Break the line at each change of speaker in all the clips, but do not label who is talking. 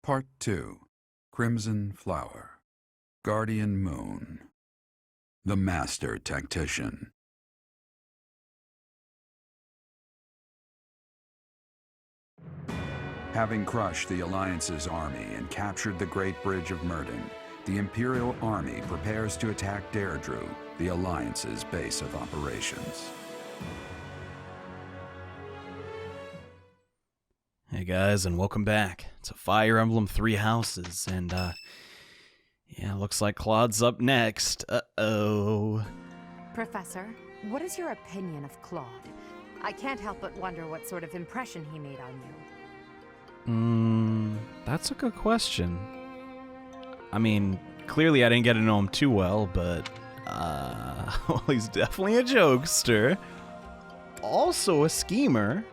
Part 2. Crimson Flower. Guardian Moon. The Master Tactician. Having crushed the Alliance's army and captured the Great Bridge of Myrden, the Imperial Army prepares to attack Deirdre, the Alliance's base of operations.
Hey guys, and welcome back to Fire Emblem Three Houses, and yeah, looks like Claude's up next. Uh-oh.
Professor, what is your opinion of Claude? I can't help but wonder what sort of impression he made on you.
That's a good question. I mean, clearly I didn't get to know him too well, but, well, he's definitely a jokester. Also a schemer.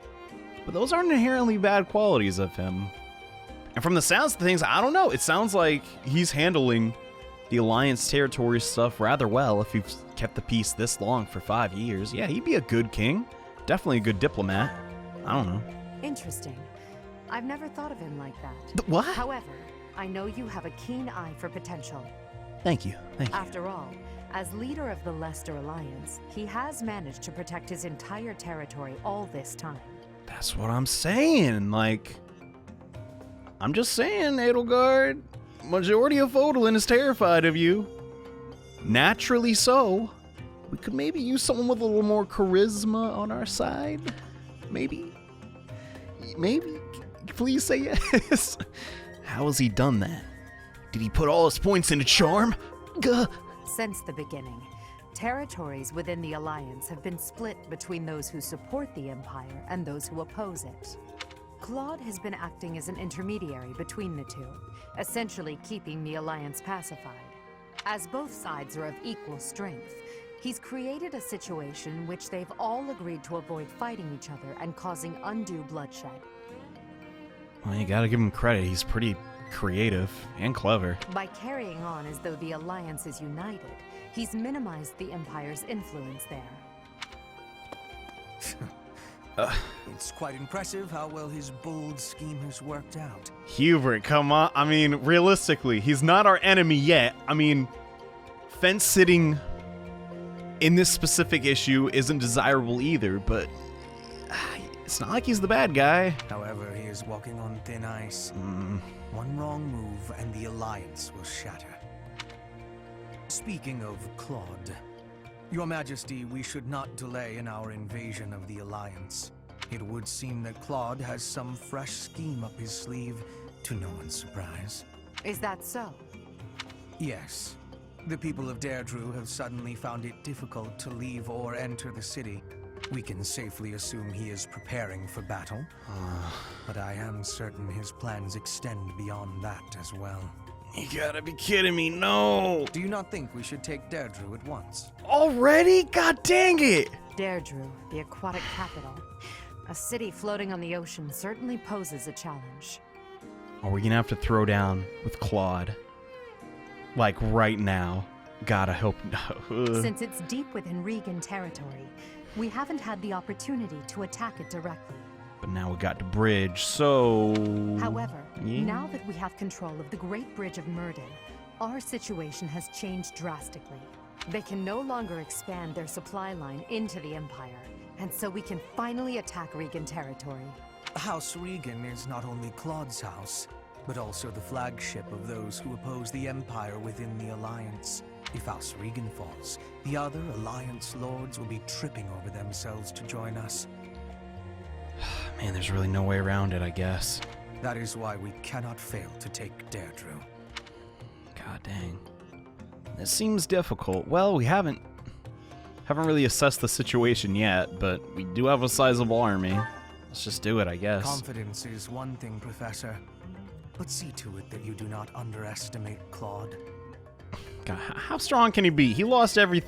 But those aren't inherently bad qualities of him. And from the sounds of things, I don't know. It sounds like he's handling the Alliance territory stuff rather well if you've kept the peace this long for 5 years. Yeah, he'd be a good king. Definitely a good diplomat. I don't know.
Interesting. I've never thought of him like that.
But what?
However, I know you have a keen eye for potential.
Thank you. Thank you.
After all, as leader of the Leicester Alliance, he has managed to protect his entire territory all this time.
That's what I'm saying, like... I'm just saying, Edelgard. Majority of Odalin is terrified of you. Naturally so. We could maybe use someone with a little more charisma on our side. Maybe. Maybe. Please say yes. How has he done that? Did he put all his points into charm? Gah.
Since the beginning, territories within the Alliance have been split between those who support the Empire and those who oppose it. Claude has been acting as an intermediary between the two, essentially keeping the Alliance pacified. As both sides are of equal strength, he's created a situation in which they've all agreed to avoid fighting each other and causing undue bloodshed.
Well, you gotta give him credit. He's pretty creative and clever.
By carrying on as though the Alliance is united, he's minimized the Empire's influence there.
It's quite impressive how well his bold scheme has worked out.
Hubert, come on. I mean, realistically, he's not our enemy yet. I mean, fence sitting in this specific issue isn't desirable either, but it's not like he's the bad guy.
However, he is walking on thin ice. One wrong move and the Alliance will shatter. Speaking of Claude, Your Majesty, we should not delay in our invasion of the Alliance. It would seem that Claude has some fresh scheme up his sleeve, to no one's surprise.
Is that so?
Yes. The people of Deirdre have suddenly found it difficult to leave or enter the city. We can safely assume he is preparing for battle. But I am certain his plans extend beyond that as well.
You gotta be kidding me, no!
Do you not think we should take Deirdre at once?
Already? God dang it!
Deirdre, the aquatic capital. A city floating on the ocean certainly poses a challenge.
Are we gonna have to throw down with Claude? Like right now? God, I hope no.
Since it's deep within Regan territory, we haven't had the opportunity to attack it directly.
But now we got the bridge, so...
However,
yeah.
Now that we have control of the Great Bridge of Myrden, our situation has changed drastically. They can no longer expand their supply line into the Empire, and so we can finally attack Regan territory.
House Regan is not only Claude's house, but also the flagship of those who oppose the Empire within the Alliance. If House Regan falls, the other Alliance lords will be tripping over themselves to join us.
Man, there's really no way around it, I guess.
That is why we cannot fail to take Deirdre.
God dang. This seems difficult. Well, we haven't really assessed the situation yet, but we do have a sizable army. Let's just do it, I guess.
Confidence is one thing, Professor. But see to it that you do not underestimate Claude.
God, how strong can he be? He lost every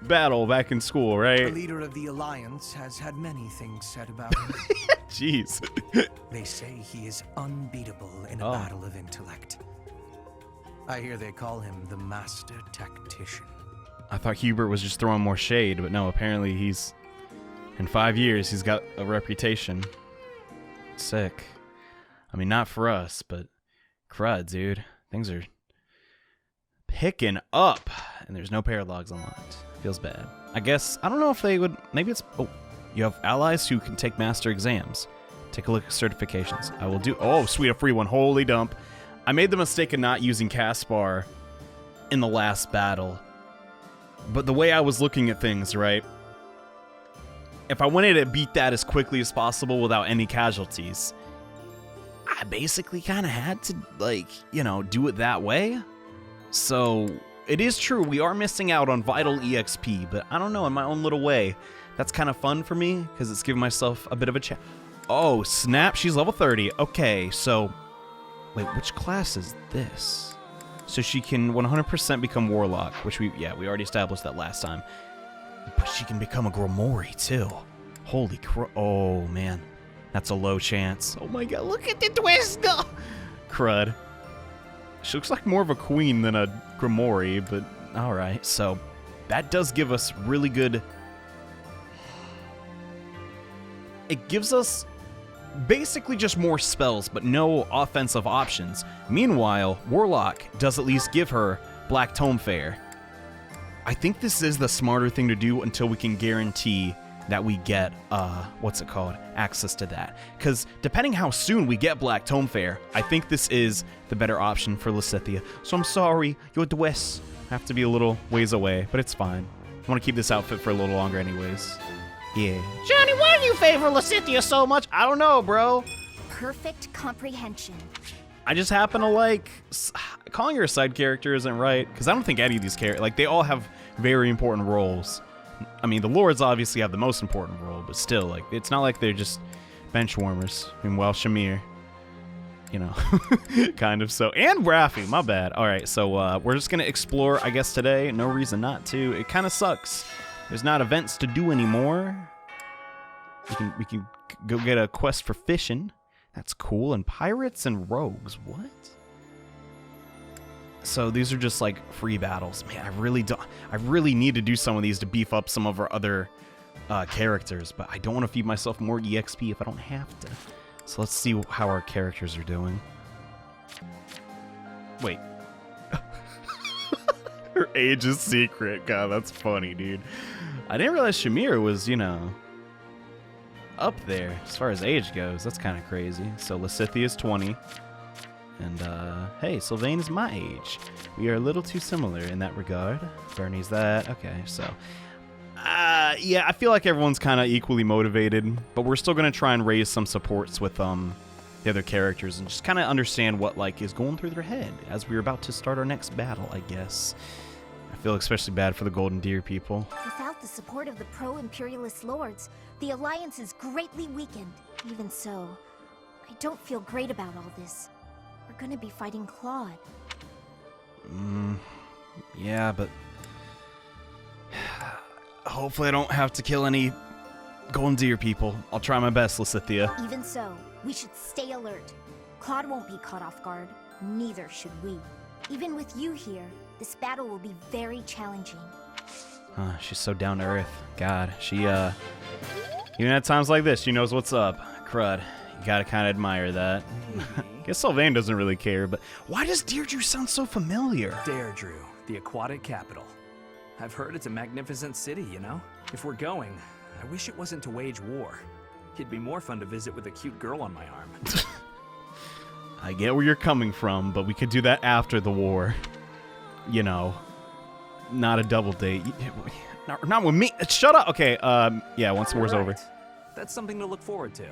battle back in school, right?
The leader of the Alliance has had many things said about him.
Jeez.
They say he is unbeatable in a battle of intellect. I hear they call him the Master Tactician.
I thought Hubert was just throwing more shade, but no, apparently in 5 years, he's got a reputation. Sick. I mean, not for us, but crud, dude. Things are picking up, and there's no paralogs unlocked. Feels bad. I guess, I don't know if they would, maybe it's, oh, you have allies who can take master exams. Take a look at certifications. I will do, oh, sweet, a free one. Holy dump. I made the mistake of not using Caspar in the last battle. But the way I was looking at things, right? If I wanted to beat that as quickly as possible without any casualties, I basically kind of had to, like, you know, do it that way. So, it is true, we are missing out on vital EXP, but I don't know, in my own little way, that's kind of fun for me, because it's giving myself a bit of a challenge. Oh, snap, she's level 30. Okay, so, wait, which class is this? So she can 100% become Warlock, which we already established that last time. But she can become a Grimoire, too. Holy crap, oh, man. That's a low chance. Oh my god, look at the twist! No. Crud. She looks like more of a queen than a Grimoire, but alright. So, that does give us really good... It gives us basically just more spells, but no offensive options. Meanwhile, Warlock does at least give her Black Tome Fair. I think this is the smarter thing to do until we can guarantee that we get, access to that. Because depending how soon we get Black Tome Fair, I think this is the better option for Lysithea. So I'm sorry, your Dwes have to be a little ways away, but it's fine. I want to keep this outfit for a little longer anyways. Yeah. Johnny, why do you favor Lysithea so much? I don't know, bro.
Perfect comprehension.
I just happen to like... Calling her a side character isn't right, because I don't think any of these characters... Like, they all have very important roles. I mean, the Lords obviously have the most important role, but still, like, it's not like they're just bench warmers. I mean, well, Shamir, you know, kind of so. And Raffi, my bad. All right, so we're just going to explore, I guess, today. No reason not to. It kind of sucks. There's not events to do anymore. We can go get a quest for fishing. That's cool. And pirates and rogues. What? So these are just like free battles. Man, I really need to do some of these to beef up some of our other characters, but I don't want to feed myself more EXP if I don't have to. So let's see how our characters are doing. Wait. Her age is secret. God, that's funny, dude. I didn't realize Shamir was, you know, up there as far as age goes. That's kind of crazy. So Lysithea is 20. And, hey, Sylvain is my age. We are a little too similar in that regard. Bernie's that. Okay, so. Yeah, I feel like everyone's kind of equally motivated, but we're still going to try and raise some supports with, the other characters and just kind of understand what, like, is going through their head as we're about to start our next battle, I guess. I feel especially bad for the Golden Deer people.
Without the support of the pro-imperialist lords, the Alliance is greatly weakened. Even so, I don't feel great about all this. We're gonna be fighting Claude.
Yeah, but hopefully I don't have to kill any Golden Deer people. I'll try my best, Lysithea.
Even so, we should stay alert. Claude won't be caught off guard. Neither should we. Even with you here, this battle will be very challenging.
She's so down to earth. God, she, even at times like this, she knows what's up. Crud. You gotta kind of admire that. Guess Sylvain doesn't really care, but why does Deirdre sound so familiar?
Deirdre, the aquatic capital. I've heard it's a magnificent city, you know? If we're going, I wish it wasn't to wage war. It'd be more fun to visit with a cute girl on my arm.
I get where you're coming from, but we could do that after the war. You know, not a double date. Not with me. Shut up. Okay, yeah, once the war's over.
That's something to look forward to.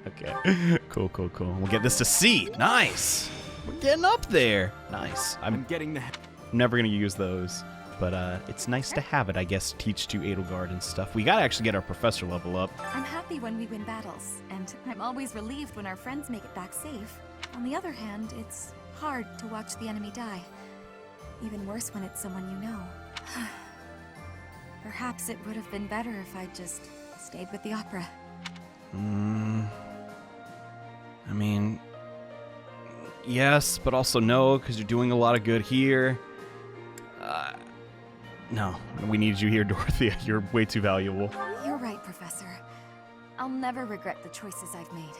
Okay, cool. We'll get this to C. Nice. We're getting up there. Nice. I'm
getting the...
never going to use those, but it's nice to have it, I guess, teach to Edelgard and stuff. We got to actually get our professor level up.
I'm happy when we win battles, and I'm always relieved when our friends make it back safe. On the other hand, it's hard to watch the enemy die. Even worse when it's someone you know. Perhaps it would have been better if I just stayed with the opera.
I mean, yes, but also no, because you're doing a lot of good here. No, we need you here, Dorothea. You're way too valuable.
You're right, Professor. I'll never regret the choices I've made.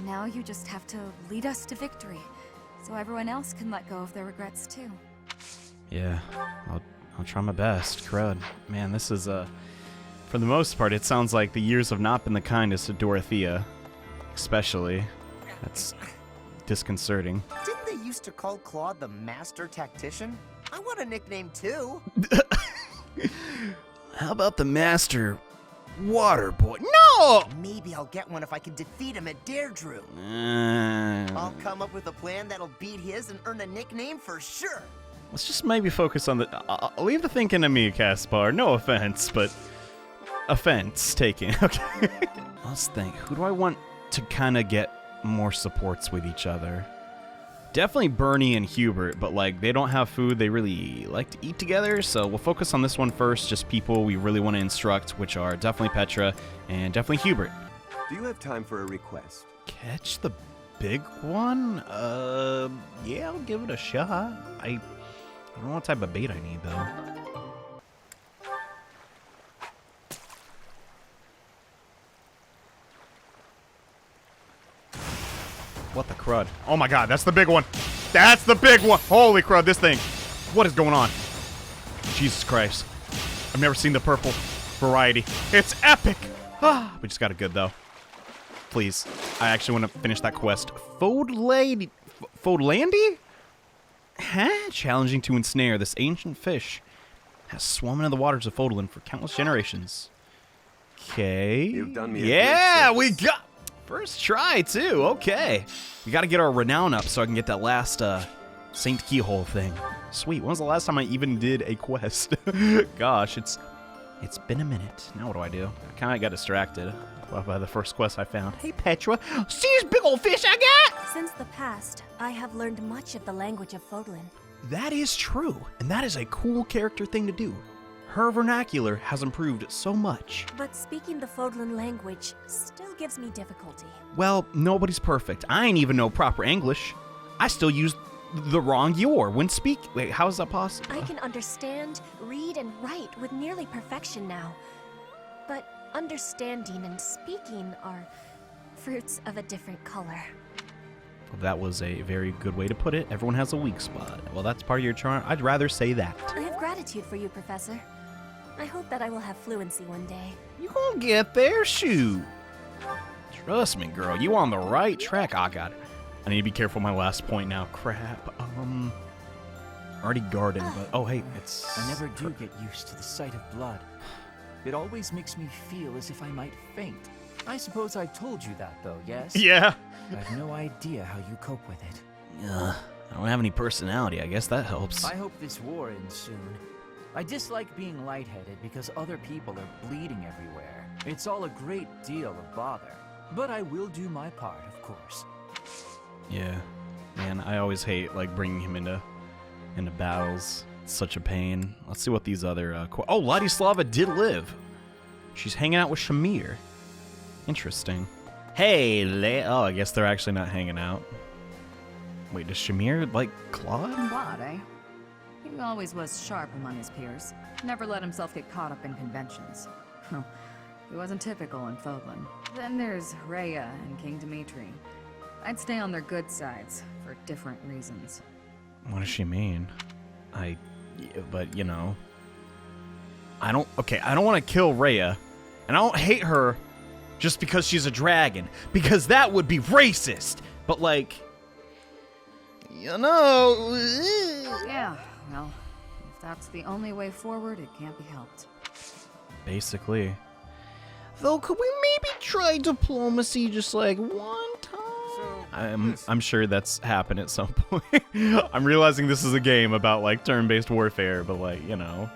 Now you just have to lead us to victory, so everyone else can let go of their regrets too.
Yeah, I'll try my best. Crud. Man, this is, for the most part, it sounds like the years have not been the kindest to Dorothea. Especially. That's disconcerting.
Didn't they used to call Claude the Master Tactician? I want a nickname too.
How about the Master Water Boy? No!
Maybe I'll get one if I can defeat him at Deirdre. I'll come up with a plan that'll beat his and earn a nickname for sure.
Let's just maybe focus on the... I'll leave the thinking to me, Caspar. No offense, but... Offense taken. Okay. Let's think. Who do I want to kind of get more supports with each other? Definitely Bernie and Hubert, but like they don't have food. They really like to eat together, so we'll focus on this one first. Just people we really want to instruct, which are definitely Petra and definitely Hubert.
Do you have time for a request?
Catch the big one? Yeah, I'll give it a shot. I don't know what type of bait I need though. What the crud? Oh my god, that's the big one. That's the big one. Holy crud, this thing. What is going on? Jesus Christ. I've never seen the purple variety. It's epic. Ah, we just got it good though. Please. I actually want to finish that quest. Fodlandy? Huh? Challenging to ensnare. This ancient fish has swum into the waters of Fodlan for countless generations. Okay.
You've done me a
yeah,
great
we
service.
got... First try, too. Okay. We got to get our renown up so I can get that last Saint Keyhole thing. Sweet. When was the last time I even did a quest? Gosh, it's been a minute. Now what do I do? I kind of got distracted by the first quest I found. Hey, Petra. See this big old fish I got?
Since the past, I have learned much of the language of Fodlan.
That is true. And that is a cool character thing to do. Her vernacular has improved so much.
But speaking the Fodlan language still gives me difficulty.
Well, nobody's perfect. I ain't even know proper English. I still use the wrong your when speak. Wait, how is that possible?
I can understand, read, and write with nearly perfection now. But understanding and speaking are fruits of a different color.
That was a very good way to put it. Everyone has a weak spot. Well, that's part of your charm. I'd rather say that.
I have gratitude for you, Professor. I hope that I will have fluency one day.
You gonna get there? Shoot. Trust me, girl. You on the right track. I got it. I need to be careful my last point now. Crap. Already guarded, but... Oh, hey, it's...
I never do get used to the sight of blood. It always makes me feel as if I might faint. I suppose I told you that, though, yes?
Yeah.
I have no idea how you cope with it.
I don't have any personality. I guess that helps.
I hope this war ends soon. I dislike being lightheaded because other people are bleeding everywhere. It's all a great deal of bother. But I will do my part, of course.
Yeah. Man, I always hate, like, bringing him into battles. It's such a pain. Let's see what these other... oh, Ladislava did live. She's hanging out with Shamir. Interesting. Hey, oh, I guess they're actually not hanging out. Wait, does Shamir like Claude?
Claude, eh? He always was sharp among his peers. Never let himself get caught up in conventions. He wasn't typical in Fodlan. Then there's Rhea and King Dimitri. I'd stay on their good sides for different reasons.
What does she mean? But, you know. I don't want to kill Rhea. And I don't hate her just because she's a dragon. Because that would be racist. But, like, you know.
Yeah, well, if that's the only way forward, it can't be helped.
Basically. Though, could we maybe try diplomacy just like one time? I'm sure that's happened at some point. I'm realizing this is a game about like turn-based warfare, but like, you know,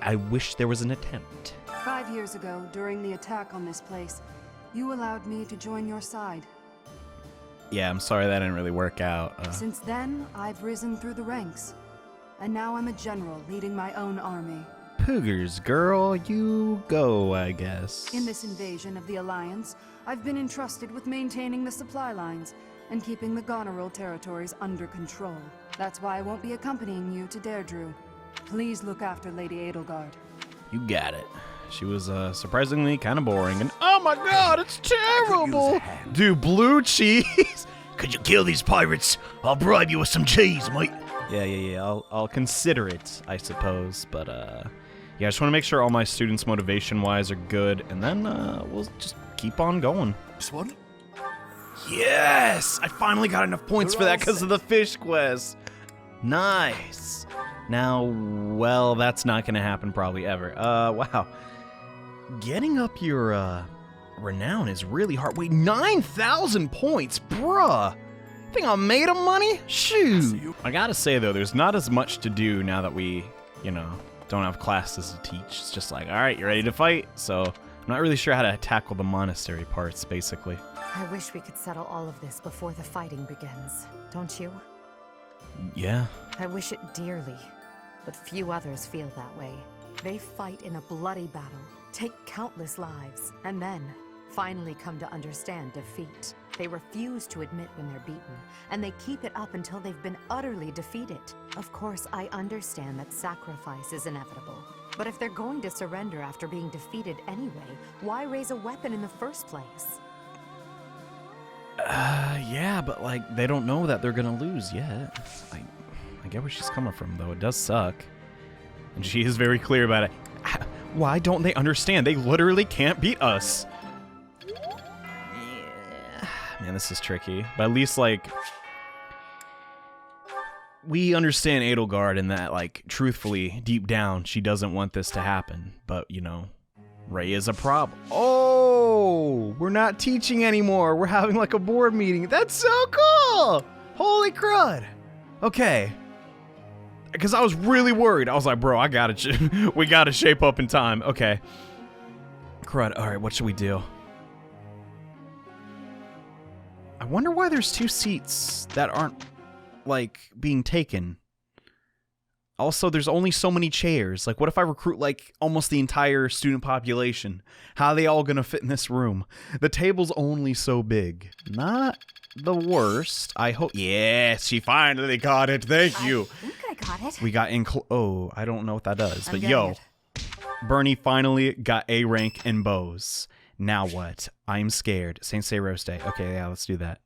I wish there was an attempt.
5 years ago, during the attack on this place, you allowed me to join your side.
Yeah, I'm sorry that didn't really work out.
Since then, I've risen through the ranks, and now I'm a general leading my own army.
Poogers, girl, you go, I guess.
In this invasion of the Alliance, I've been entrusted with maintaining the supply lines and keeping the Goneril territories under control. That's why I won't be accompanying you to Deirdre. Please look after Lady Edelgard.
You got it. She was surprisingly kind of boring. And oh my god, it's terrible! Dude, blue cheese? Could you kill these pirates? I'll bribe you with some cheese, mate. Yeah. I'll consider it, I suppose. But yeah, I just want to make sure all my students motivation-wise are good, and then we'll just keep on going.
This one?
Yes! I finally got enough points for that because of the fish quest. Nice. Now, well, that's not going to happen probably ever. Wow. Getting up your renown is really hard. Wait, 9,000 points? Bruh. Think I made him money? Shoot. I gotta say, though, there's not as much to do now that we, you know, don't have classes to teach. It's just like, all right, you ready to fight? So I'm not really sure how to tackle the monastery parts, basically.
I wish we could settle all of this before the fighting begins, don't you?
Yeah.
I wish it dearly, but few others feel that way. They fight in a bloody battle, take countless lives, and then finally come to understand defeat. They refuse to admit when they're beaten, and they keep it up until they've been utterly defeated. Of course, I understand that sacrifice is inevitable, but if they're going to surrender after being defeated anyway, why raise a weapon in the first place?
Yeah, but like, they don't know that they're gonna lose yet. I get where she's coming from, though. It does suck. And she is very clear about it. Why don't they understand? They literally can't beat us. Yeah. Man, this is tricky. But at least, like, we understand Edelgard in that, like, truthfully, deep down, she doesn't want this to happen. But, you know, Ray is a problem. Oh, we're not teaching anymore. We're having, like, a board meeting. That's so cool. Holy crud. Okay. Because I was really worried. I was like, bro, we gotta shape up in time. Okay. Crud. All right, what should we do? I wonder why there's 2 seats that aren't, like, being taken. Also, there's only so many chairs. Like, what if I recruit, like, almost the entire student population? How are they all gonna fit in this room? The table's only so big. Not the worst. I hope. Yes, she finally got it. Thank you.
I think I got it.
We got in. Oh, I don't know what that does, but yo, Bernie finally got A rank in bows. Now what? I'm scared. Saint Say roast day. Okay, yeah, let's do that.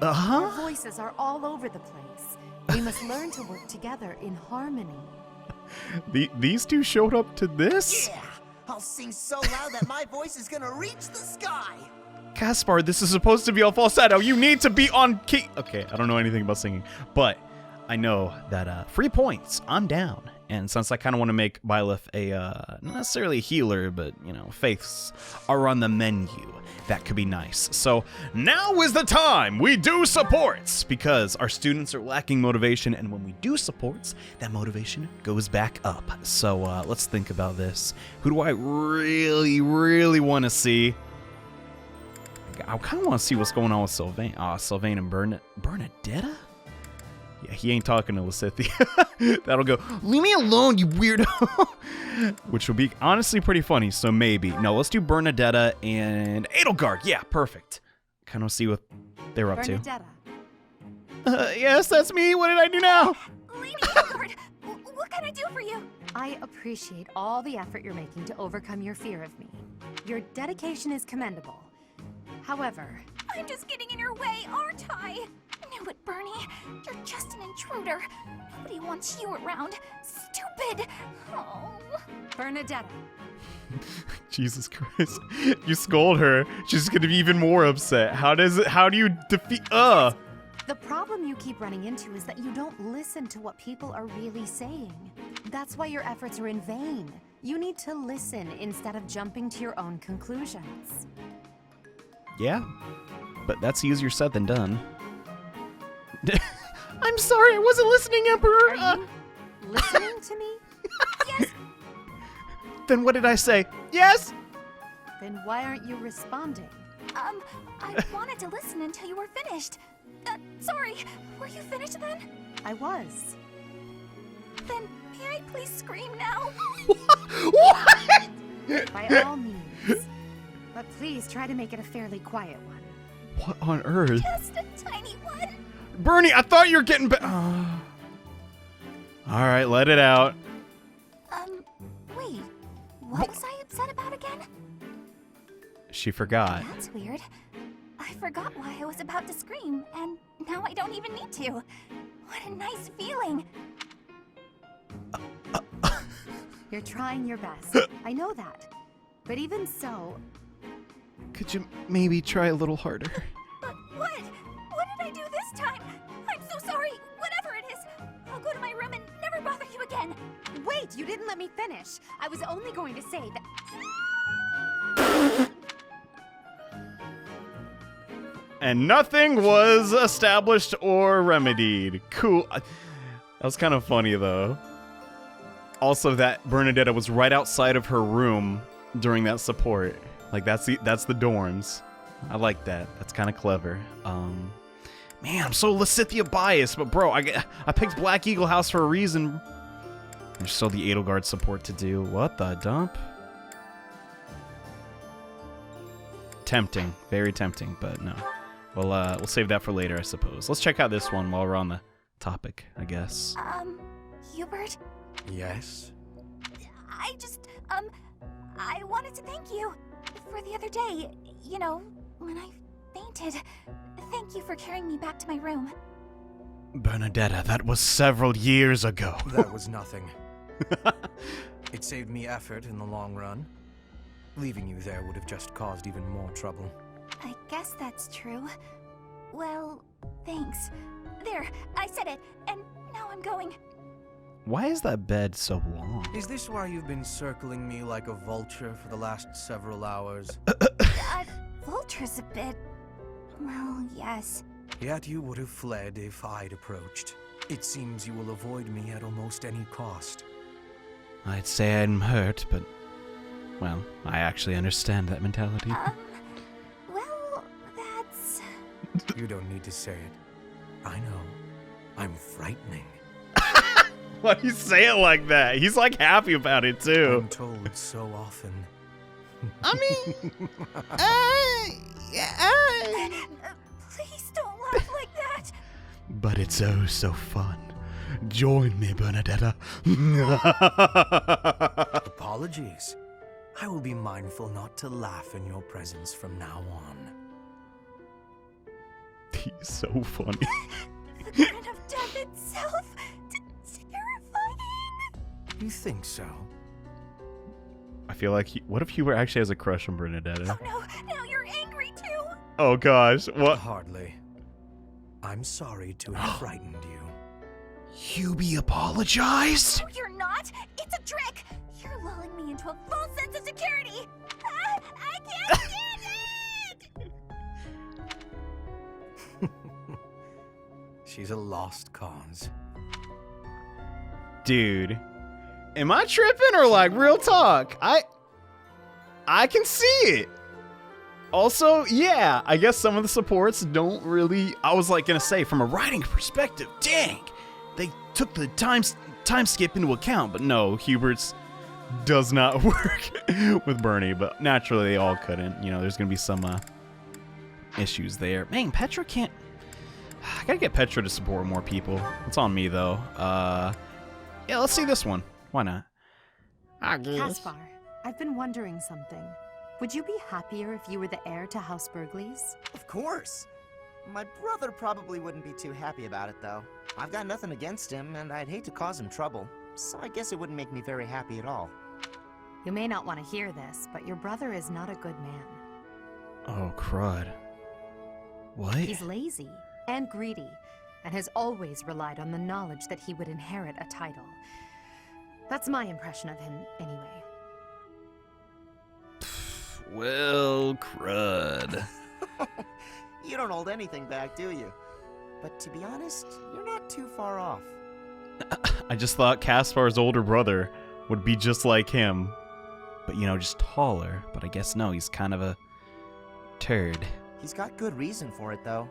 Our voices are all over the place. We must learn to work together in harmony.
These two showed up to this?
Yeah, I'll sing so loud that my voice is gonna reach the sky.
Caspar, this is supposed to be all falsetto. You need to be on key. Okay, I don't know anything about singing, but I know that free points, I'm down. And since I kind of want to make Byleth a, not necessarily a healer, but, you know, faiths are on the menu. That could be nice. So now is the time we do supports, because our students are lacking motivation, and when we do supports, that motivation goes back up. So let's think about this. Who do I really, really want to see? I kind of want to see what's going on with Sylvain. Sylvain and Bernadetta? Yeah, he ain't talking to Lysithia. That'll go, leave me alone, you weirdo. Which will be honestly pretty funny, so maybe. No, let's do Bernadetta and Edelgard. Yeah, perfect. Kind of see what they're up to. Yes, that's me. What did I do now?
Lady Edelgard, what can I do for you?
I appreciate all the effort you're making to overcome your fear of me. Your dedication is commendable. However,
I'm just getting in your way, aren't I? Knew it, Bernie. You're just an intruder. Nobody wants you around. Stupid. Oh.
Bernadetta.
Jesus Christ. You scold her. She's gonna be even more upset. How do you defeat
The problem you keep running into is that you don't listen to what people are really saying. That's why your efforts are in vain. You need to listen instead of jumping to your own conclusions.
Yeah, but that's easier said than done. I'm sorry, I wasn't listening, Emperor.
Are you listening to me?
Yes.
Then what did I say? Yes?
Then why aren't you responding?
I wanted to listen until you were finished. Sorry, were you finished then?
I was.
Then may I please scream now?
What?
By all means. But please try to make it a fairly quiet one.
What on earth?
Just a tiny one.
Bernie, I thought you were getting All right, let it out.
Wait. What was I upset about again?
She forgot.
That's weird. I forgot why I was about to scream, and now I don't even need to. What a nice feeling.
You're trying your best. I know that. But even so...
Could you maybe try a little harder?
But what? What did I do this time? I'm so sorry. Whatever it is. I'll go to my room and never bother you again.
Wait, you didn't let me finish. I was only going to say that...
And nothing was established or remedied. Cool. That was kind of funny, though. Also, that Bernadetta was right outside of her room during that support. Like, that's the dorms. I like that. That's kind of clever. Man, I'm so Lysithia biased, but bro, I picked Black Eagle House for a reason. There's still the Edelgard support to do. What the dump? Tempting. Very tempting, but no. We'll save that for later, I suppose. Let's check out this one while we're on the topic, I guess.
Hubert?
Yes?
I wanted to thank you for the other day. You know, when I fainted. Thank you for carrying me back to my room.
Bernadetta, that was several years ago.
That was nothing. It saved me effort in the long run. Leaving you there would have just caused even more trouble.
I guess that's true. Well, thanks. There, I said it, and now I'm going.
Why is that bed so long?
Is this why you've been circling me like a vulture for the last several hours?
Vulture's a bit... well, yes.
Yet you would have fled if I'd approached. It seems you will avoid me at almost any cost.
I'd say I'm hurt, but... well, I actually understand that mentality.
Well, that's...
You don't need to say it. I know. I'm frightening.
Why do you say it like that? He's like happy about it too.
I'm told so often.
I mean...
Please don't laugh like that.
But it's oh so fun. Join me, Bernadetta.
Apologies. I will be mindful not to laugh in your presence from now on.
He's so funny.
The threat of death itself. Terrifying.
You think so?
I feel like what if Hubert actually has a crush on Bernadetta?
Oh no, now you're angry too.
Oh gosh, what?
Hardly. I'm sorry to have frightened you.
Hubie apologized?
No, you're not. It's a trick. You're lulling me into a false sense of security. I can't stand it.
She's a lost cause.
Dude, am I tripping or like real talk? I can see it. Also, yeah, I guess some of the supports don't really... I was like gonna say, from a writing perspective, dang, they took the time skip into account, but no, Hubert's does not work with Bernie, but naturally they all couldn't. You know, there's gonna be some issues there. Man, Petra can't... I gotta get Petra to support more people. It's on me, though. Yeah, let's see this one. Why not?
Caspar, I've been wondering something. Would you be happier if you were the heir to House Burgleys?
Of course. My brother probably wouldn't be too happy about it, though. I've got nothing against him, and I'd hate to cause him trouble. So I guess it wouldn't make me very happy at all.
You may not want to hear this, but your brother is not a good man.
Oh, crud. What?
He's lazy and greedy, and has always relied on the knowledge that he would inherit a title. That's my impression of him, anyway.
Well, crud.
You don't hold anything back, do you? But to be honest, you're not too far off.
I just thought Caspar's older brother would be just like him. But, you know, just taller. But I guess no, he's kind of a turd.
He's got good reason for it, though.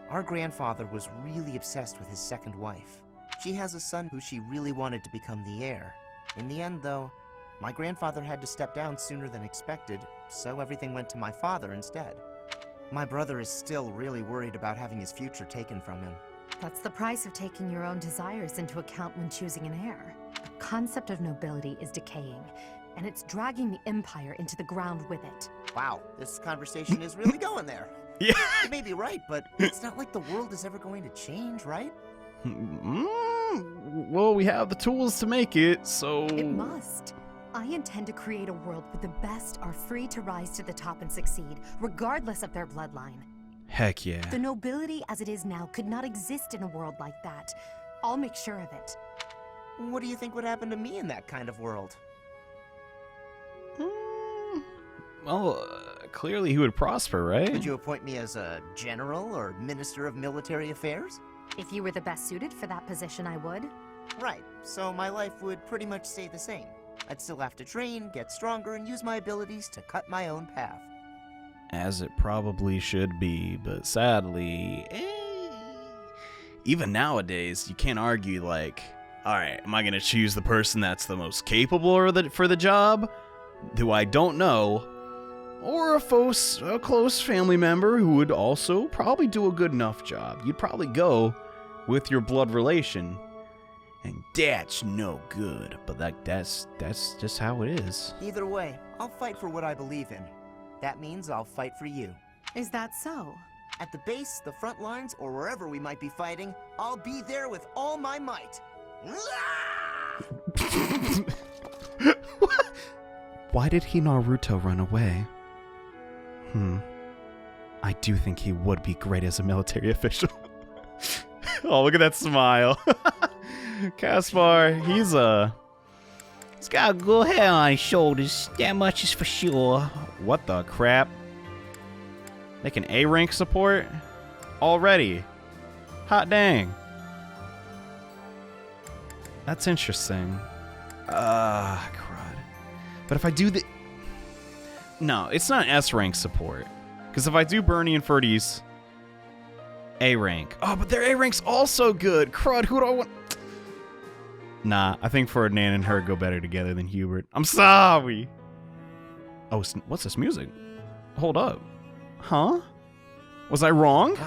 Our grandfather was really obsessed with his second wife. She has a son who she really wanted to become the heir. In the end, though, my grandfather had to step down sooner than expected, so everything went to my father instead. My brother is still really worried about having his future taken from him.
That's the price of taking your own desires into account when choosing an heir. The concept of nobility is decaying, and it's dragging the Empire into the ground with it.
Wow, this conversation is really going there.
Yeah.
You may be right, but it's not like the world is ever going to change, right?
Well, we have the tools to make it, so...
It must. I intend to create a world where the best are free to rise to the top and succeed, regardless of their bloodline.
Heck yeah.
The nobility as it is now could not exist in a world like that. I'll make sure of it.
What do you think would happen to me in that kind of world?
Well, clearly he would prosper, right?
Would you appoint me as a general or minister of military affairs?
If you were the best suited for that position, I would.
Right, so my life would pretty much stay the same. I'd still have to train, get stronger, and use my abilities to cut my own path.
As it probably should be, but sadly, even nowadays, you can't argue like, alright, am I going to choose the person that's the most capable for the job, who I don't know, or a close family member who would also probably do a good enough job? You'd probably go with your blood relation, and that's no good, but that's just how it is.
Either way, I'll fight for what I believe in. That means I'll fight for you.
Is that so?
At the base, the front lines, or wherever we might be fighting, I'll be there with all my might.
Why did Naruto run away? I do think he would be great as a military official. Oh, look at that smile. Caspar, he's got good hair on his shoulders. That much is for sure. What the crap? Making A rank support? Already? Hot dang. That's interesting. Crud. But if I do the... No, it's not S rank support. Because if I do Bernie and Ferdy's A rank. Oh, but their A rank's also good. Crud, who do I want? Nah, I think Ferdinand and her go better together than Hubert. I'm sorry. Oh, what's this music? Hold up. Huh? Was I wrong?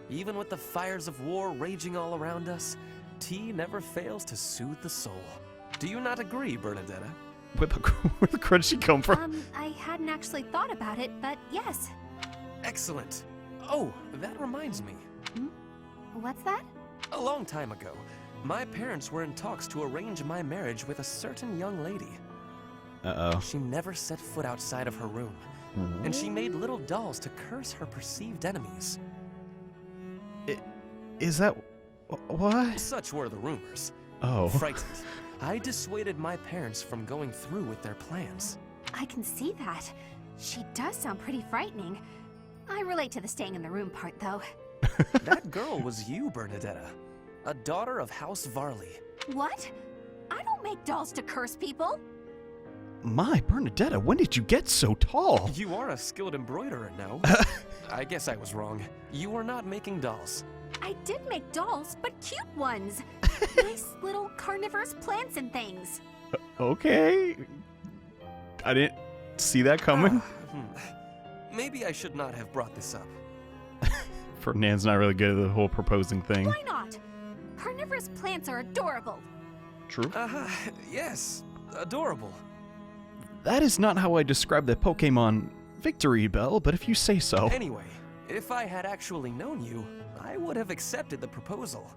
Even with the fires of war raging all around us, tea never fails to soothe the soul. Do you not agree, Bernadetta?
Where the crud she come from?
I hadn't actually thought about it, but yes.
Excellent. Oh, that reminds me.
What's that?
A long time ago, my parents were in talks to arrange my marriage with a certain young lady.
Uh-oh.
She never set foot outside of her room, and she made little dolls to curse her perceived enemies.
Is that... what?
Such were the rumors.
Oh.
Frightened, I dissuaded my parents from going through with their plans.
I can see that. She does sound pretty frightening. I relate to the staying in the room part, though.
That girl was you, Bernadetta. A daughter of House Varley.
What? I don't make dolls to curse people.
My, Bernadetta, when did you get so tall?
You are a skilled embroiderer, no? I guess I was wrong. You are not making dolls.
I did make dolls, but cute ones. Nice little carnivorous plants and things.
Okay. I didn't see that coming.
Maybe I should not have brought this up.
Ferdinand's not really good at the whole proposing thing.
Why not? Carnivorous plants are adorable.
True.
Yes, adorable.
That is not how I describe the Pokemon Victory Bell, but if you say so.
Anyway, if I had actually known you, I would have accepted the proposal.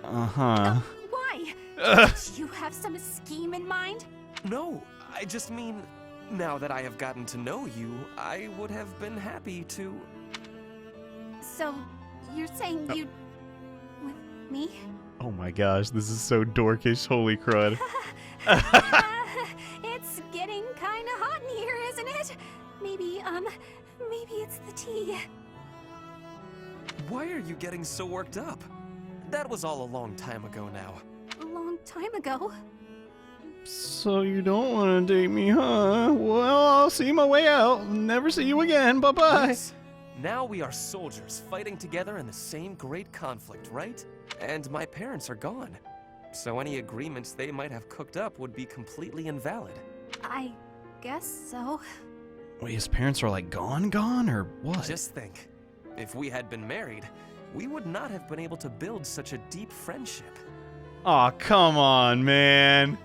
Uh-huh.
Why? Do you have some scheme in mind?
No, I just mean, now that I have gotten to know you, I would have been happy to...
So, you're saying you'd... with me?
Oh my gosh, this is so dorkish, holy crud.
It's getting kinda hot in here, isn't it? Maybe it's the tea.
Why are you getting so worked up? That was all a long time ago now.
A long time ago?
So you don't want to date me, huh? Well, I'll see my way out. Never see you again. Bye-bye.
Yes. Now we are soldiers fighting together in the same great conflict, right? And my parents are gone. So any agreements they might have cooked up would be completely invalid.
I guess so.
Wait, his parents are like gone, or what?
Just think. If we had been married, we would not have been able to build such a deep friendship.
Aw, come on, man.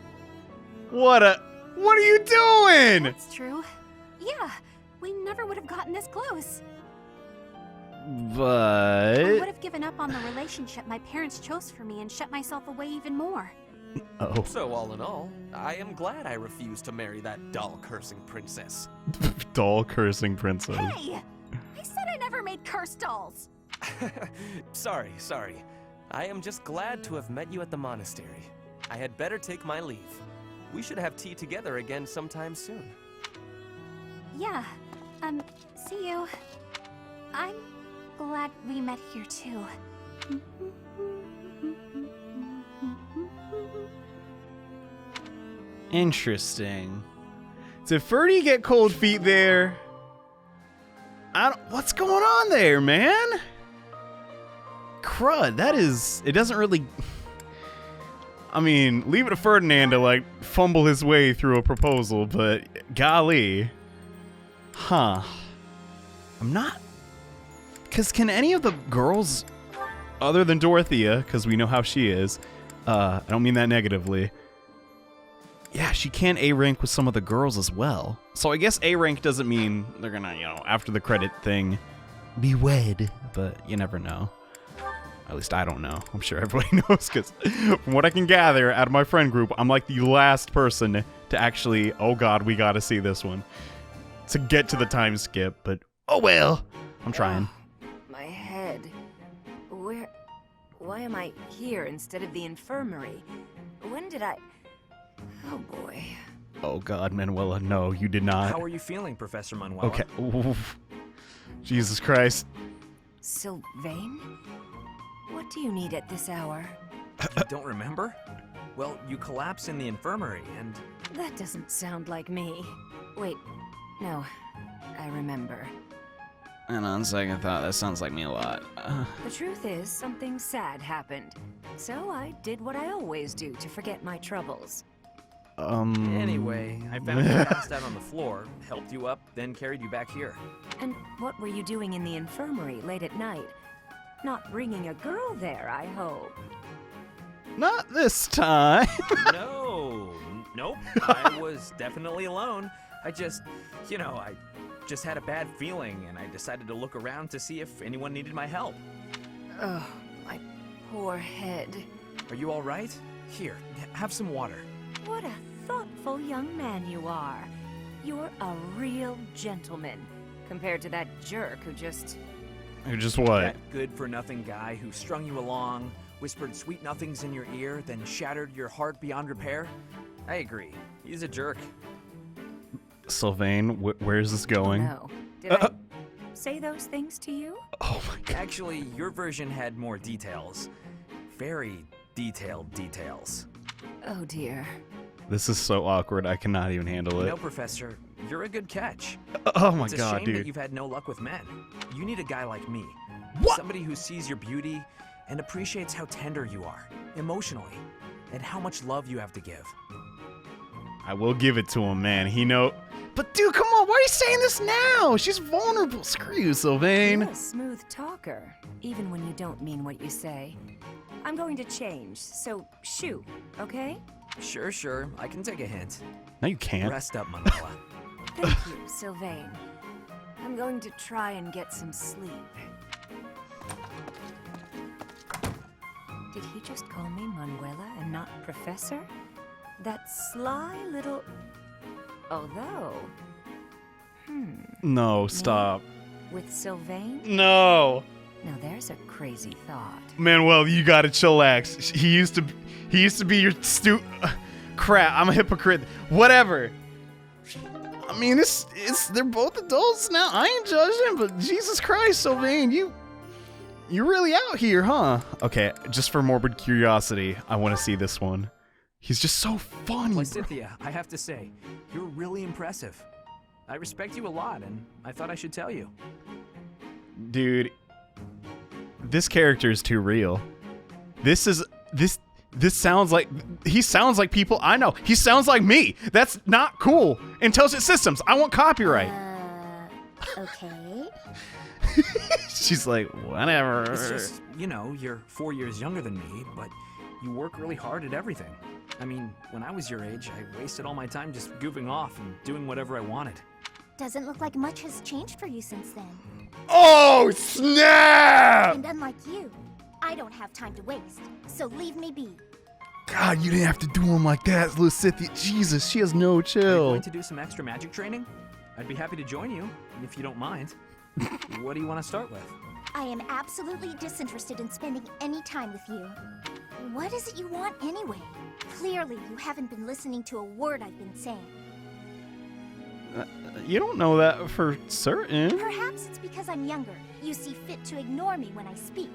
What are you doing?
That's true. Yeah, we never would have gotten this close. I
But...
would have given up on the relationship my parents chose for me and shut myself away even more.
Oh.
So all in all, I am glad I refused to marry that doll-cursing princess.
Doll cursing princess.
Hey! I said I never made curse dolls!
Sorry. I am just glad to have met you at the monastery. I had better take my leave. We should have tea together again sometime soon.
Yeah, see you. I'm glad we met here too.
Interesting. Did Ferdy get cold feet there? What's going on there, man? Crud, it doesn't really... I mean, leave it to Ferdinand to, like, fumble his way through a proposal, but golly. Huh. I'm not... Because can any of the girls, other than Dorothea, because we know how she is, I don't mean that negatively, yeah, she can A-rank with some of the girls as well. So I guess A-rank doesn't mean they're gonna, after the credit thing, be wed, but you never know. At least I don't know. I'm sure everybody knows, because from what I can gather out of my friend group, I'm like the last person to actually, oh god, we gotta see this one, to get to the time skip, but oh well. I'm trying.
My head. Why am I here instead of the infirmary? When did I... Oh boy.
Oh god, Manuela, no, you did not.
How are you feeling, Professor Manuela?
Okay. Oof. Jesus Christ.
Sylvain? What do you need at this hour?
You don't remember? Well, you collapsed in the infirmary and...
That doesn't sound like me. Wait, no, I remember.
And on second thought, that sounds like me a lot.
The truth is, something sad happened. So I did what I always do to forget my troubles.
Anyway, I found you passed out on the floor, helped you up, then carried you back here.
And what were you doing in the infirmary late at night? Not bringing a girl there, I hope.
Not this time.
Nope. I was definitely alone. I just had a bad feeling, and I decided to look around to see if anyone needed my help.
Oh, my poor head.
Are you all right? Here, have some water.
What a thoughtful young man you are. You're a real gentleman, compared to that jerk who just...
Just what?
That good-for-nothing guy who strung you along, whispered sweet nothings in your ear, then shattered your heart beyond repair? I agree. He's a jerk.
Sylvain, where's this going?
Oh, no. Did I say those things to you?
Oh my god.
Actually, your version had more details. Very detailed details.
Oh dear.
This is so awkward, I cannot even handle it.
No, Professor, you're a good catch.
Oh my god, dude.
It's a shame that you've had no luck with men. You need a guy like me.
What?
Somebody who sees your beauty and appreciates how tender you are, emotionally, and how much love you have to give.
I will give it to him, man. But dude, come on, why are you saying this now? She's vulnerable. Screw you, Sylvain.
You're a smooth talker, even when you don't mean what you say. I'm going to change, so shoo, okay?
Sure. I can take a hint.
No, you can't.
Rest up, Manuela.
Thank you, Sylvain. I'm going to try and get some sleep. Did he just call me Manuela and not Professor? That sly little... Although...
No, stop.
With Sylvain?
No.
Now there's a crazy thought.
Manuel, you gotta chillax. He used to be your crap, I'm a hypocrite. Whatever. I mean, they're both adults now. I ain't judging, but Jesus Christ, Sylvain, you're really out here, huh? Okay, just for morbid curiosity, I want to see this one. He's just so funny.
Well, Cynthia, I have to say, you're really impressive. I respect you a lot, and I thought I should tell you.
Dude, this character is too real. This sounds like, he sounds like people I know. He sounds like me. That's not cool. Intelligent Systems, I want copyright.
Okay.
She's like, whatever.
It's just, you're 4 years younger than me, but you work really hard at everything. I mean, when I was your age, I wasted all my time just goofing off and doing whatever I wanted.
Doesn't look like much has changed for you since then.
Oh, snap!
And unlike you, I don't have time to waste, so leave me be.
God, you didn't have to do him like that, Lysithea. Jesus, she has no
Are you
chill.
going to do some extra magic training? I'd be happy to join you, if you don't mind. What do you want to start with?
I am absolutely disinterested in spending any time with you. What is it you want anyway? Clearly, you haven't been listening to a word I've been saying.
You don't know that for certain.
Perhaps it's because I'm younger. You see fit to ignore me when I speak.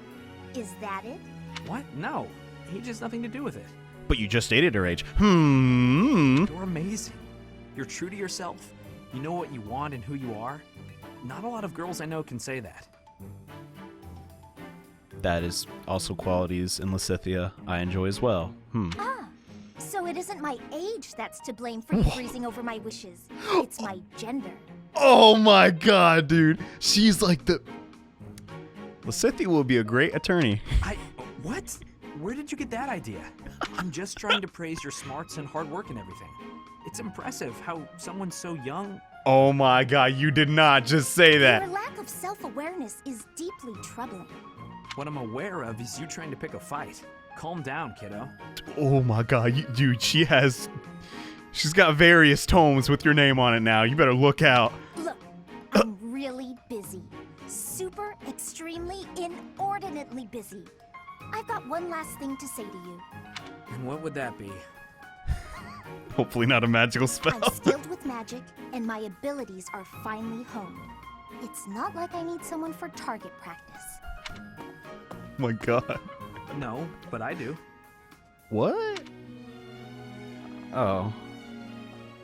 Is that it?
What? No. Age has nothing to do with it.
But you just dated her age. You're
amazing. You're true to yourself. You know what you want and who you are. Not a lot of girls I know can say that.
That is also qualities in Lysithea I enjoy as well.
Ah, so it isn't my age that's to blame for you freezing over my wishes. It's my gender.
Oh my god, dude. She's like the... Lysithea will be a great attorney.
What? Where did you get that idea? I'm just trying to praise your smarts and hard work and everything. It's impressive how someone so young...
Oh my god, you did not just say that.
Your lack of self-awareness is deeply troubling.
What I'm aware of is you trying to pick a fight. Calm down, kiddo.
Oh my god, dude, she's got various tomes with your name on it now. You better look out.
Look, I'm really busy. Super, extremely, inordinately busy. I've got one last thing to say to you.
And what would that be?
Hopefully not a magical spell.
I'm skilled with magic, and my abilities are finely honed. It's not like I need someone for target practice.
Oh my god.
No, but I do.
What? Oh.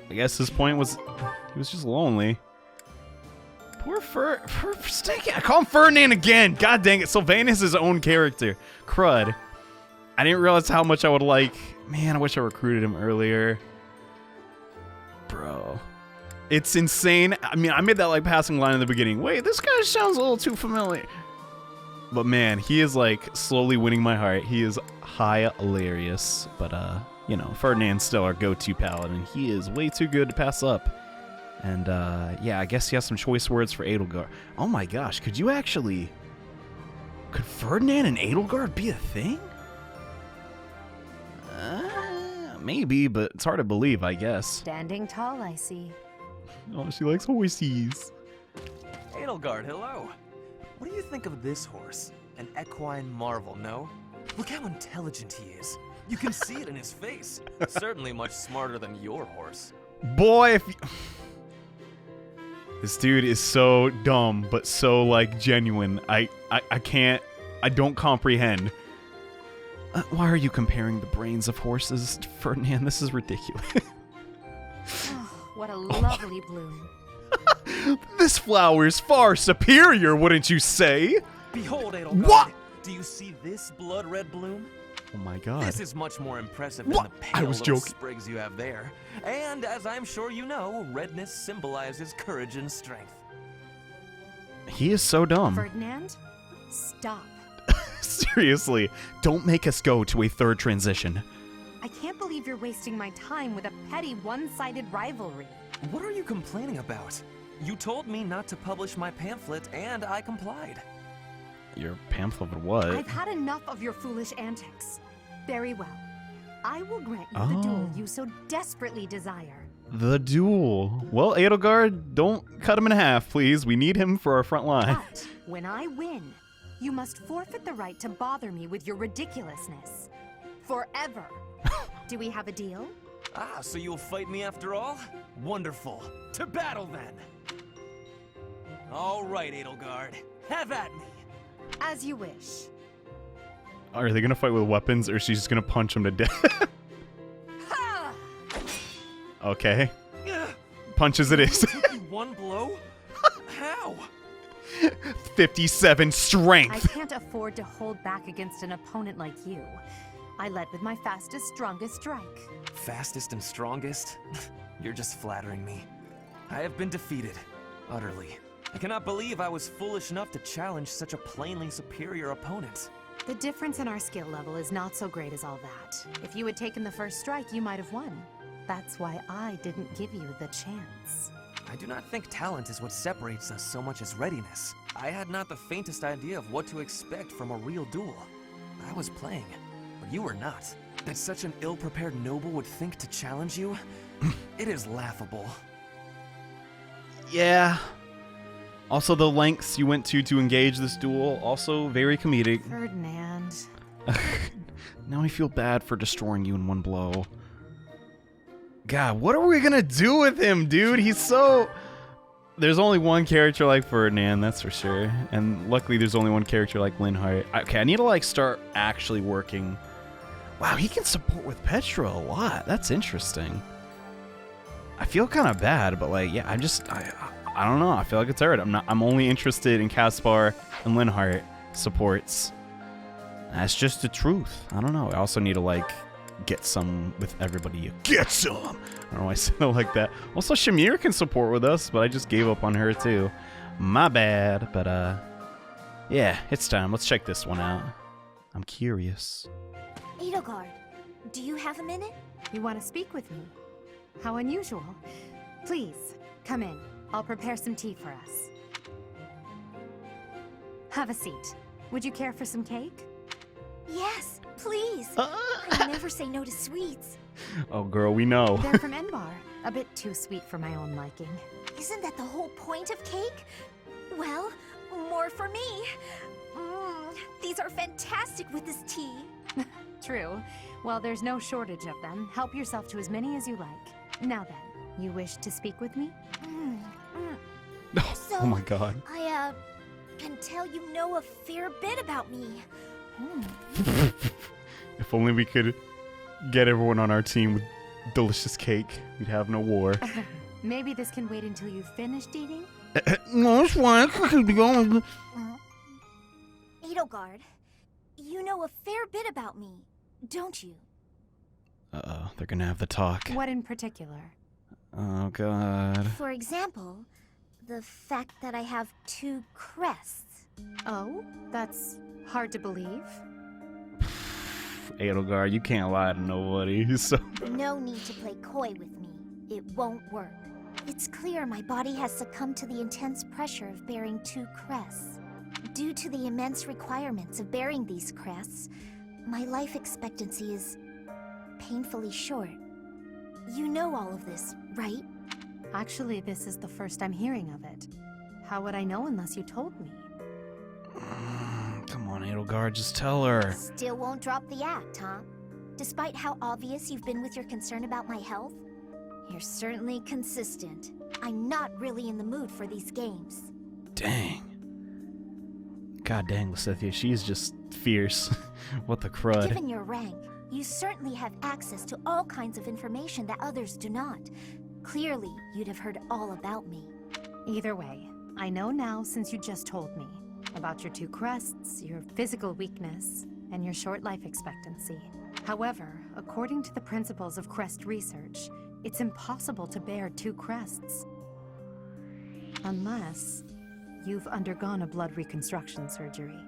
I guess his point was he was just lonely. Poor Sticky. I call him Ferdinand again. God dang it. Sylvain is his own character. Crud. I didn't realize how much I would like. Man, I wish I recruited him earlier. Bro. It's insane. I mean, I made that like passing line in the beginning. Wait, this guy sounds a little too familiar. But man, he is like slowly winning my heart. He is hilarious. But you know, Ferdinand's still our go-to paladin. He is way too good to pass up. And yeah, I guess he has some choice words for Edelgard. Oh my gosh, could Ferdinand and Edelgard be a thing? Maybe, but it's hard to believe, I guess.
Standing tall, I see.
Oh, she likes horses.
Edelgard, hello. What do you think of this horse? An equine marvel, no? Look how intelligent he is. You can see it in his face. Certainly much smarter than your horse.
Boy, if you... This dude is so dumb, but so, like, genuine. I don't comprehend. Why are you comparing the brains of horses, Ferdinand? This is ridiculous.
Oh, what a lovely bloom.
This flower is far superior, wouldn't you say?
Behold, Edelgard.
What?
Do you see this blood-red bloom?
Oh my god.
This is much more impressive than the pale little sprigs you have there. And as I'm sure you know, redness symbolizes courage and strength.
He is so dumb.
Ferdinand, stop.
Seriously, don't make us go to a third transition.
I can't believe you're wasting my time with a petty one-sided rivalry.
What are you complaining about? You told me not to publish my pamphlet, and I complied.
Your pamphlet of what?
I've had enough of your foolish antics. Very well. I will grant you the duel you so desperately desire.
The duel. Well, Edelgard, don't cut him in half, please. We need him for our front line.
But when I win, you must forfeit the right to bother me with your ridiculousness. Forever. Do we have a deal?
Ah, so you'll fight me after all? Wonderful. To battle, then! All right, Edelgard. Have at me!
As you wish.
Are they gonna fight with weapons, or is she just gonna punch him to death? Okay. Punches it is.
One blow? How?
57 strength.
I can't afford to hold back against an opponent like you. I led with my fastest, strongest strike.
Fastest and strongest? You're just flattering me. I have been defeated. Utterly. I cannot believe I was foolish enough to challenge such a plainly superior opponent.
The difference in our skill level is not so great as all that. If you had taken the first strike, you might have won. That's why I didn't give you the chance.
I do not think talent is what separates us so much as readiness. I had not the faintest idea of what to expect from a real duel. I was playing, but you were not. That such an ill-prepared noble would think to challenge you? It is laughable.
Yeah. Also, the lengths you went to engage this duel, also very comedic.
Ferdinand.
Now I feel bad for destroying you in one blow. God, what are we gonna do with him, dude? He's so... There's only one character like Ferdinand, that's for sure. And luckily there's only one character like Linhardt. Okay, I need to like start actually working. Wow, he can support with Petra a lot. That's interesting. I feel kind of bad, but like, yeah, I don't know. I feel like it's alright. I'm only interested in Caspar and Linhardt supports. That's just the truth. I don't know. I also need to like get some with everybody. Get some! I don't know why I said it like that. Also, Shamir can support with us, but I just gave up on her too. My bad, but yeah, it's time. Let's check this one out. I'm curious.
Edelgard, do you have a minute?
You want to speak with me? How unusual. Please, come in. I'll prepare some tea for us. Have a seat. Would you care for some cake?
Yes, please. I never say no to sweets.
Oh, girl, we know.
They're from Enbar. A bit too sweet for my own liking.
Isn't that the whole point of cake? Well, more for me. These are fantastic with this tea.
True. Well, there's no shortage of them. Help yourself to as many as you like. Now then, you wish to speak with me?
So,
oh my god.
I, can tell you know a fair bit about me.
If only we could get everyone on our team with delicious cake, we'd have no war.
Maybe this can wait until you've finished eating?
No, it's fine. Keep going.
Edelgard, you know a fair bit about me, don't you?
Uh-oh, they're gonna have the talk.
What in particular?
Oh, God.
For example, the fact that I have 2 crests.
Oh, that's hard to believe.
Edelgard, you can't lie to nobody, so...
No need to play coy with me. It won't work. It's clear my body has succumbed to the intense pressure of bearing 2 crests. Due to the immense requirements of bearing these crests, my life expectancy is painfully short. You know all of this, right?
Actually, this is the first I'm hearing of it. How would I know unless you told me?
Come on, Edelgard, just tell her.
Still won't drop the act, huh? Despite how obvious you've been with your concern about my health, you're certainly consistent. I'm not really in the mood for these games.
Dang. God dang, Lysithea, she's just fierce. What the crud.
Given your rank, you certainly have access to all kinds of information that others do not. Clearly, you'd have heard all about me.
Either way, I know now since you just told me about your 2 crests, your physical weakness, and your short life expectancy. However, according to the principles of crest research, it's impossible to bear 2 crests. Unless you've undergone a blood reconstruction surgery.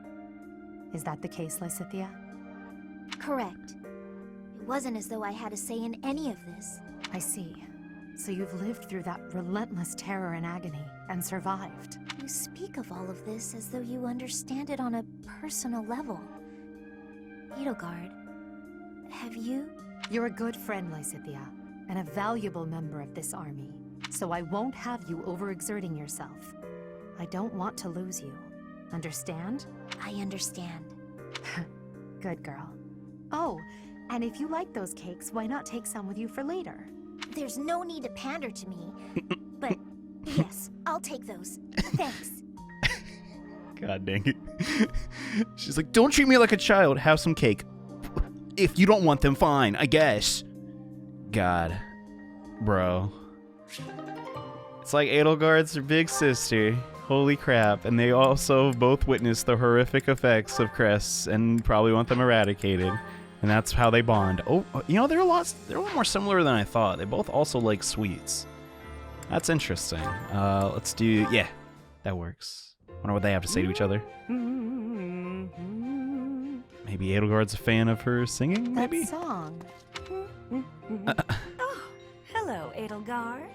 Is that the case, Lysithea?
Correct. It wasn't as though I had a say in any of this.
I see. So you've lived through that relentless terror and agony, and survived.
You speak of all of this as though you understand it on a personal level. Edelgard, have you?
You're a good friend, Lysithea, and a valuable member of this army. So I won't have you overexerting yourself. I don't want to lose you. Understand?
I understand.
Good girl. Oh, and if you like those cakes, why not take some with you for later?
There's no need to pander to me, but yes, I'll take those. Thanks.
God dang it. She's like, don't treat me like a child. Have some cake. If you don't want them, fine, I guess. God. Bro. It's like Edelgard's her big sister. Holy crap. And they also both witnessed the horrific effects of crests and probably want them eradicated. And that's how they bond. Oh, you know, they're a lot more similar than I thought. They both also like sweets. That's interesting. Let's do, yeah, that works. Wonder what they have to say to each other. Maybe Edelgard's a fan of her singing, maybe?
That song.
Oh, hello, Edelgard.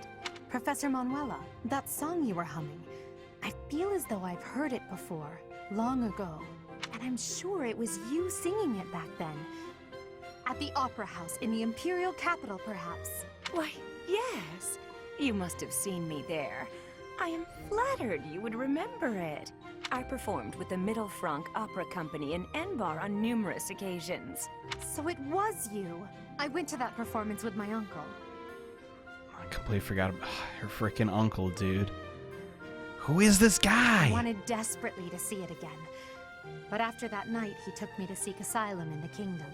Professor Manuela, that song you were humming. I feel as though I've heard it before, long ago. And I'm sure it was you singing it back then. At the Opera House in the Imperial capital, perhaps.
Why, yes. You must have seen me there. I am flattered you would remember it. I performed with the Mittelfranc Opera Company in Enbar on numerous occasions.
So it was you. I went to that performance with my uncle.
I completely forgot about her freaking uncle, dude. Who is this guy?
I wanted desperately to see it again. But after that night, he took me to seek asylum in the kingdom.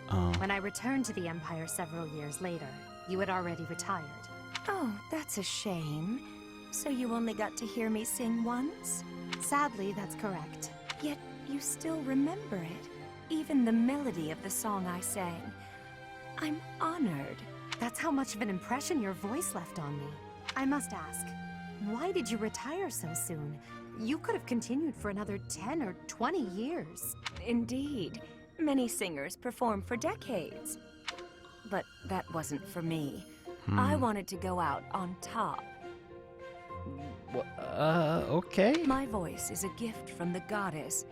Oh.
When I returned to the Empire several years later, you had already retired.
Oh, that's a shame. So you only got to hear me sing once?
Sadly, that's correct.
Yet you still remember it, even the melody of the song I sang. I'm honored.
That's how much of an impression your voice left on me. I must ask, why did you retire so soon? You could have continued for another 10 or 20 years.
Indeed. Many singers perform for decades. But that wasn't for me. I wanted to go out on top.
Okay.
My voice is a gift from the goddess.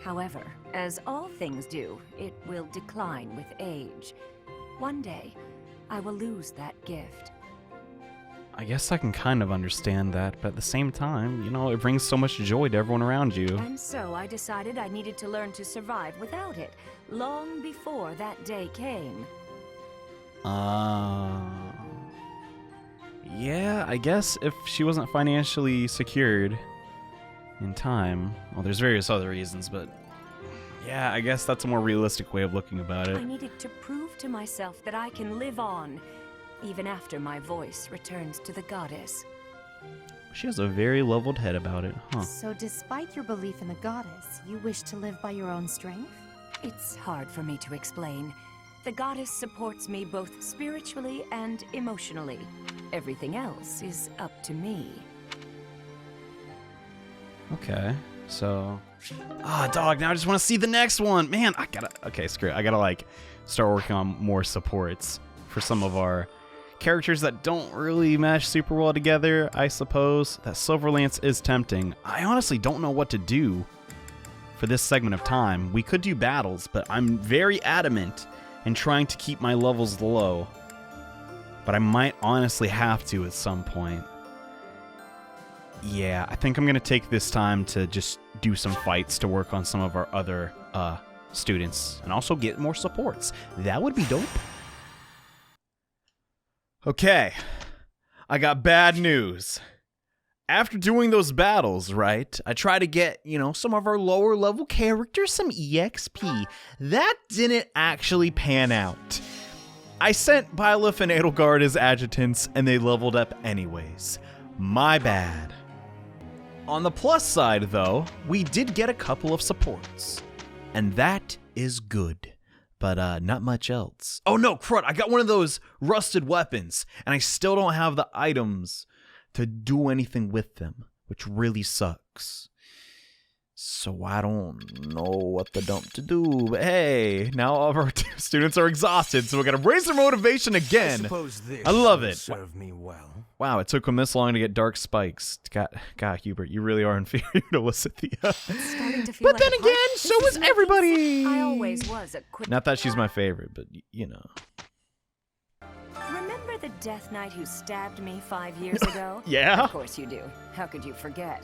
However, as all things do, it will decline with age. One day, I will lose that gift.
I guess I can kind of understand that, but at the same time, you know, it brings so much joy to everyone around you.
And so I decided I needed to learn to survive without it, long before that day came.
Yeah, I guess if she wasn't financially secured in time, well, there's various other reasons, but yeah, I guess that's a more realistic way of looking about it.
I needed to prove to myself that I can live on, even after my voice returns to the goddess.
She has a very leveled head about it, huh?
So despite your belief in the goddess, you wish to live by your own strength?
It's hard for me to explain. The goddess supports me both spiritually and emotionally. Everything else is up to me.
Okay, so... dog, now I just want to see the next one! Man, I gotta... Okay, screw it. I gotta, like, start working on more supports for some of our characters that don't really mesh super well together, I suppose. That Silverlance is tempting. I honestly don't know what to do for this segment of time. We could do battles, but I'm very adamant in trying to keep my levels low. But I might honestly have to at some point. Yeah, I think I'm going to take this time to just do some fights to work on some of our other students. And also get more supports. That would be dope. Okay, I got bad news. After doing those battles, right, I try to get, you know, some of our lower level characters some EXP. That didn't actually pan out. I sent Byleth and Edelgard as adjutants, and they leveled up anyways. My bad. On the plus side, though, we did get a couple of supports. And that is good. But not much else. Oh no, crud, I got one of those rusted weapons, and I still don't have the items to do anything with them, which really sucks. So I don't know what the dump to do, but hey, now all of our students are exhausted, so we're gonna raise their motivation again.
I suppose this
I love it.
serve me well.
Wow, it took them this long to get dark spikes. God, Hubert, you really are inferior to Lysithea. But then again, so was everybody.
I always was a quick.
Not that she's my favorite, but you know.
Remember the Death Knight who stabbed me 5 years ago?
Yeah?
Of course you do. How could you forget?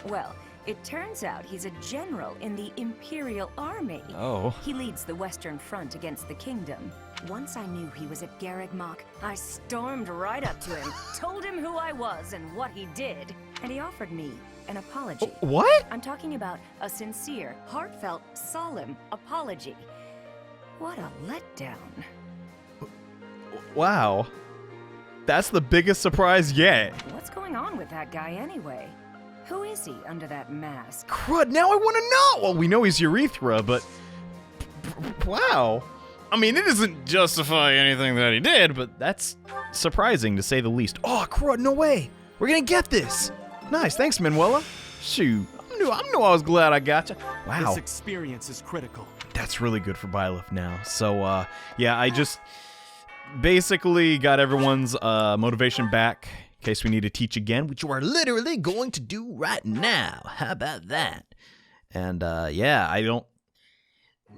Well, it turns out he's a general in the Imperial Army.
Oh.
He leads the Western Front against the Kingdom. Once I knew he was at Garreg-Mach, I stormed right up to him, told him who I was and what he did, and he offered me an apology.
What?
I'm talking about a sincere, heartfelt, solemn apology. What a letdown.
Wow. That's the biggest surprise yet.
What's going on with that guy anyway? Who is he under that mask?
Crud, now I want to know! Well, we know he's Urethra, but... Wow. I mean, it doesn't justify anything that he did, but that's surprising to say the least. Oh, crud, no way! We're gonna get this! Nice, thanks, Manuela. Shoot, I knew I was glad I got you. Wow.
This experience is critical.
That's really good for Byleth now. So, yeah, I just basically got everyone's motivation back in case we need to teach again, which you are literally going to do right now. How about that? And, yeah, I don't...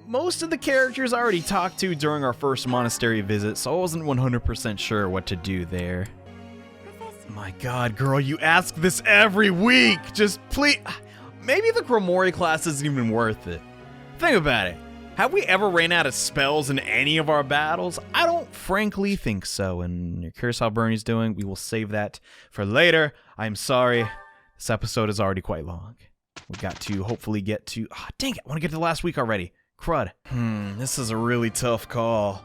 Most of the characters I already talked to during our first monastery visit, so I wasn't 100% sure what to do there. My god, girl, you ask this every week! Just please... Maybe the Grimoire class isn't even worth it. Think about it. Have we ever ran out of spells in any of our battles? I don't frankly think so, and you're curious how Bernie's doing? We will save that for later. I'm sorry. This episode is already quite long. We got to hopefully get to... Oh, dang it, I want to get to the last week already. Crud. This is a really tough call.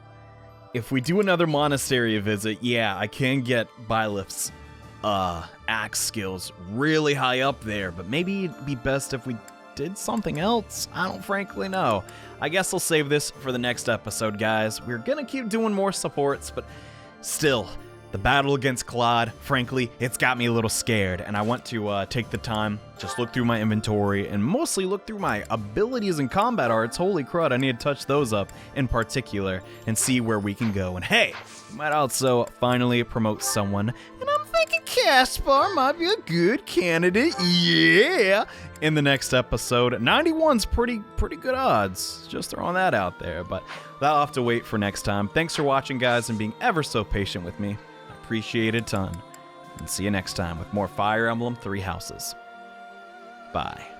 If we do another monastery visit, yeah, I can get Byleth's axe skills really high up there, but maybe it'd be best if we did something else. I don't frankly know. I guess I'll save this for the next episode, guys. We're gonna keep doing more supports, but still, the battle against Claude, frankly, it's got me a little scared, and I want to take the time, just look through my inventory, and mostly look through my abilities and combat arts. Holy crud, I need to touch those up in particular and see where we can go. And hey, we might also finally promote someone, and I'm thinking Caspar might be a good candidate, yeah, in the next episode. 91's pretty good odds, just throwing that out there, but that'll have to wait for next time. Thanks for watching, guys, and being ever so patient with me. Appreciate it a ton. And see you next time with more Fire Emblem Three Houses. Bye.